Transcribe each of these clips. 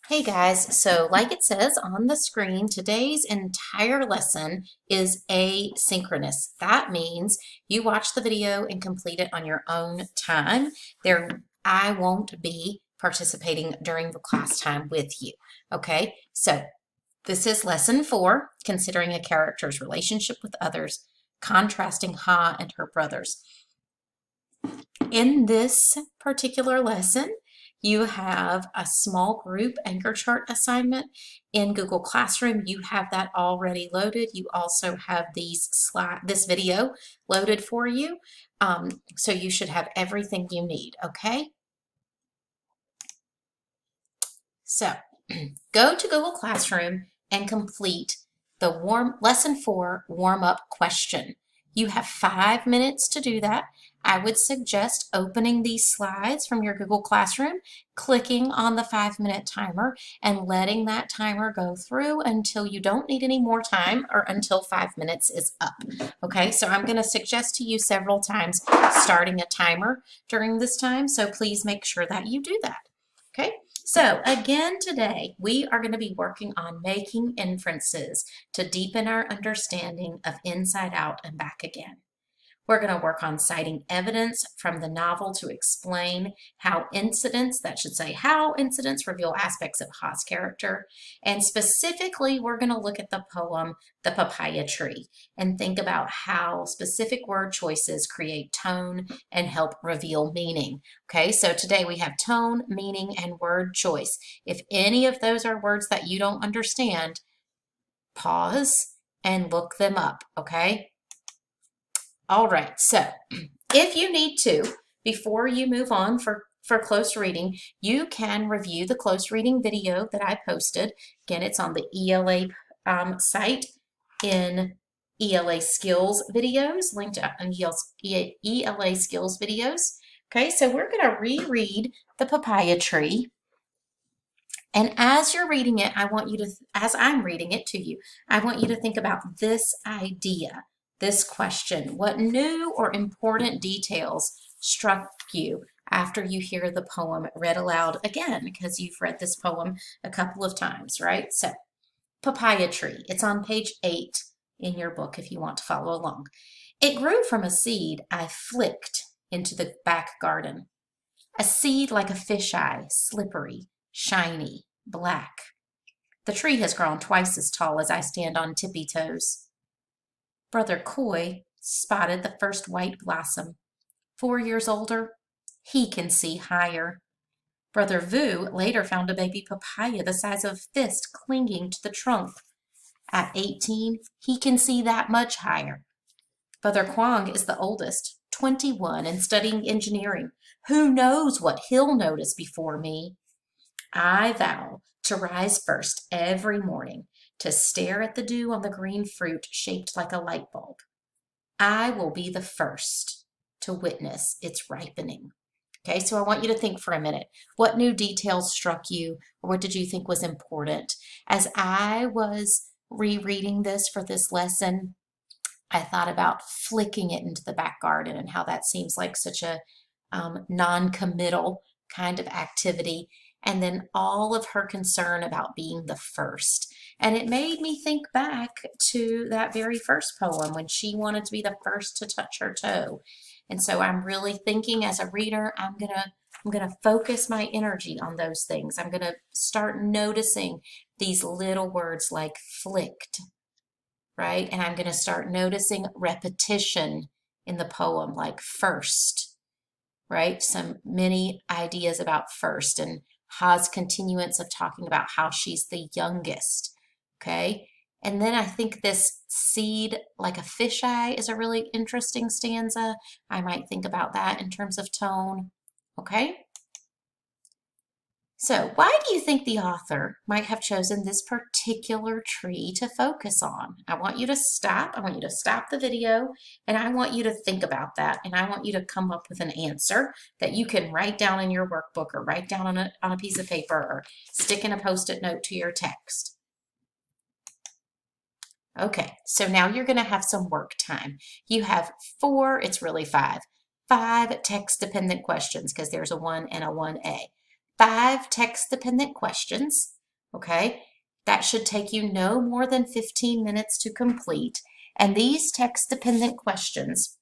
Hey guys, so like it says on the screen, today's entire lesson is asynchronous. That means you watch the video and complete it on your own time. I won't be participating during the class time with you. Okay, so this is lesson 4, considering a character's relationship with others, contrasting Ha and her brothers. In this particular lesson, you have a small group anchor chart assignment. In Google Classroom, you have that already loaded. You also have this video loaded for you. So you should have everything you need, okay? So go to Google Classroom and complete the Lesson 4 warm-up question. You have 5 minutes to do that. I would suggest opening these slides from your Google Classroom, clicking on the 5-minute timer, and letting that timer go through until you don't need any more time or until 5 minutes is up. Okay, so I'm going to suggest to you several times starting a timer during this time, so please make sure that you do that. Okay, so again today we are going to be working on making inferences to deepen our understanding of Inside Out and Back Again. We're going to work on citing evidence from the novel to explain how incidents reveal aspects of Ha's character. And specifically, we're going to look at the poem, The Papaya Tree, and think about how specific word choices create tone and help reveal meaning. Okay, so today we have tone, meaning, and word choice. If any of those are words that you don't understand, pause and look them up, okay? All right, so if you need to, before you move on for close reading, you can review the close reading video that I posted. Again, it's on the ELA site in ELA Skills videos, linked in ELA Skills videos. Okay, so we're going to reread The Papaya Tree. And as you're reading it, as I'm reading it to you, I want you to think about this idea. This question: what new or important details struck you after you hear the poem read aloud again? Because you've read this poem a couple of times, right? So, Papaya Tree. It's on page 8 in your book if you want to follow along. It grew from a seed I flicked into the back garden. A seed like a fisheye, slippery, shiny, black. The tree has grown twice as tall as I stand on tippy toes. Brother Coy spotted the first white blossom. 4 years older, he can see higher. Brother Vu later found a baby papaya the size of a fist clinging to the trunk. At 18, he can see that much higher. Brother Quang is the oldest, 21, and studying engineering. Who knows what he'll notice before me? I vow to rise first every morning, to stare at the dew on the green fruit shaped like a light bulb. I will be the first to witness its ripening. Okay, so I want you to think for a minute. What new details struck you, or what did you think was important? As I was rereading this for this lesson, I thought about flicking it into the back garden and how that seems like such a non-committal kind of activity. And then all of her concern about being the first. And it made me think back to that very first poem when she wanted to be the first to touch her toe. And so I'm really thinking as a reader, I'm gonna focus my energy on those things. I'm gonna start noticing these little words like flicked, right? And I'm gonna start noticing repetition in the poem, like first, right? Some many ideas about first, and Ha's continuance of talking about how she's the youngest, okay? And then I think this seed like a fisheye is a really interesting stanza. I might think about that in terms of tone, okay? So why do you think the author might have chosen this particular tree to focus on? I want you to stop. I want you to stop the video, and I want you to think about that, and I want you to come up with an answer that you can write down in your workbook or write down on a piece of paper or stick in a Post-it note to your text. Okay, so now you're going to have some work time. You have 4, it's really 5 text-dependent questions because there's a 1 and a 1A. 5 text-dependent questions. okay? That should take you no more than 15 minutes to complete. And these text-dependent questions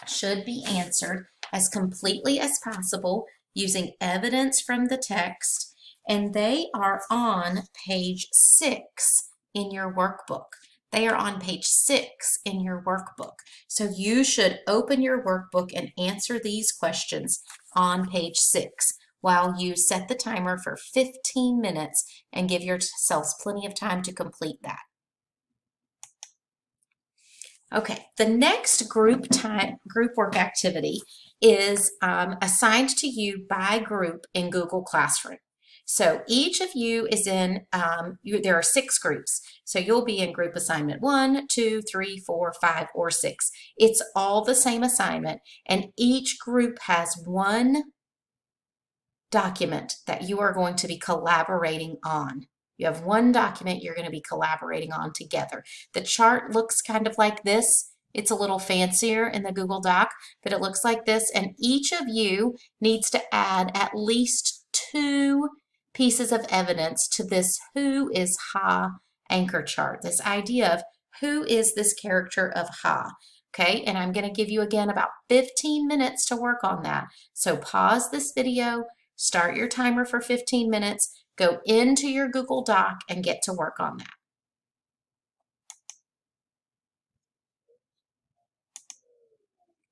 should be answered as completely as possible using evidence from the text, and they are on page 6 in your workbook. They are on page 6 in your workbook. So you should open your workbook and answer these questions on page 6 while you set the timer for 15 minutes and give yourselves plenty of time to complete that. Okay, the next group work activity is assigned to you by group in Google Classroom. So each of you is in, there are 6 groups. So you'll be in group assignment 1, 2, 3, 4, 5, or 6. It's all the same assignment, and each group has one document that you are going to be collaborating on. You have one document you're going to be collaborating on together. The chart looks kind of like this. It's a little fancier in the Google Doc, but it looks like this, and each of you needs to add at least 2 pieces of evidence to this who is Ha anchor chart, this idea of who is this character of Ha. Okay, and I'm going to give you again about 15 minutes to work on that. So pause this video, start your timer for 15 minutes, go into your Google Doc and get to work on that.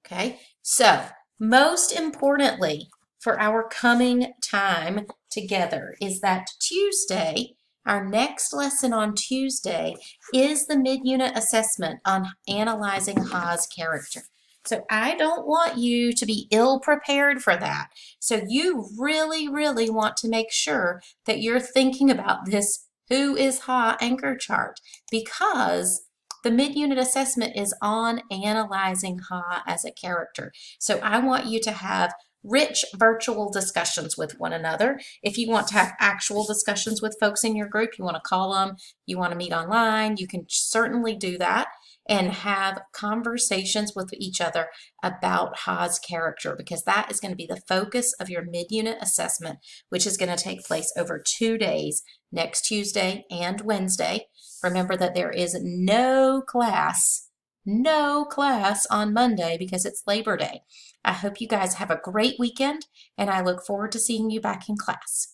Okay, so most importantly for our coming time together is that Tuesday, our next lesson on Tuesday, is the mid-unit assessment on analyzing Ha's character. So I don't want you to be ill-prepared for that. So you really, really want to make sure that you're thinking about this who is Ha anchor chart, because the mid-unit assessment is on analyzing Ha as a character. So I want you to have rich virtual discussions with one another. If you want to have actual discussions with folks in your group, you want to call them, you want to meet online, you can certainly do that and have conversations with each other about Ha's character, because that is going to be the focus of your mid-unit assessment, which is going to take place over 2 days, next Tuesday and Wednesday. Remember that there is no class on Monday because it's Labor Day. I hope you guys have a great weekend, and I look forward to seeing you back in class.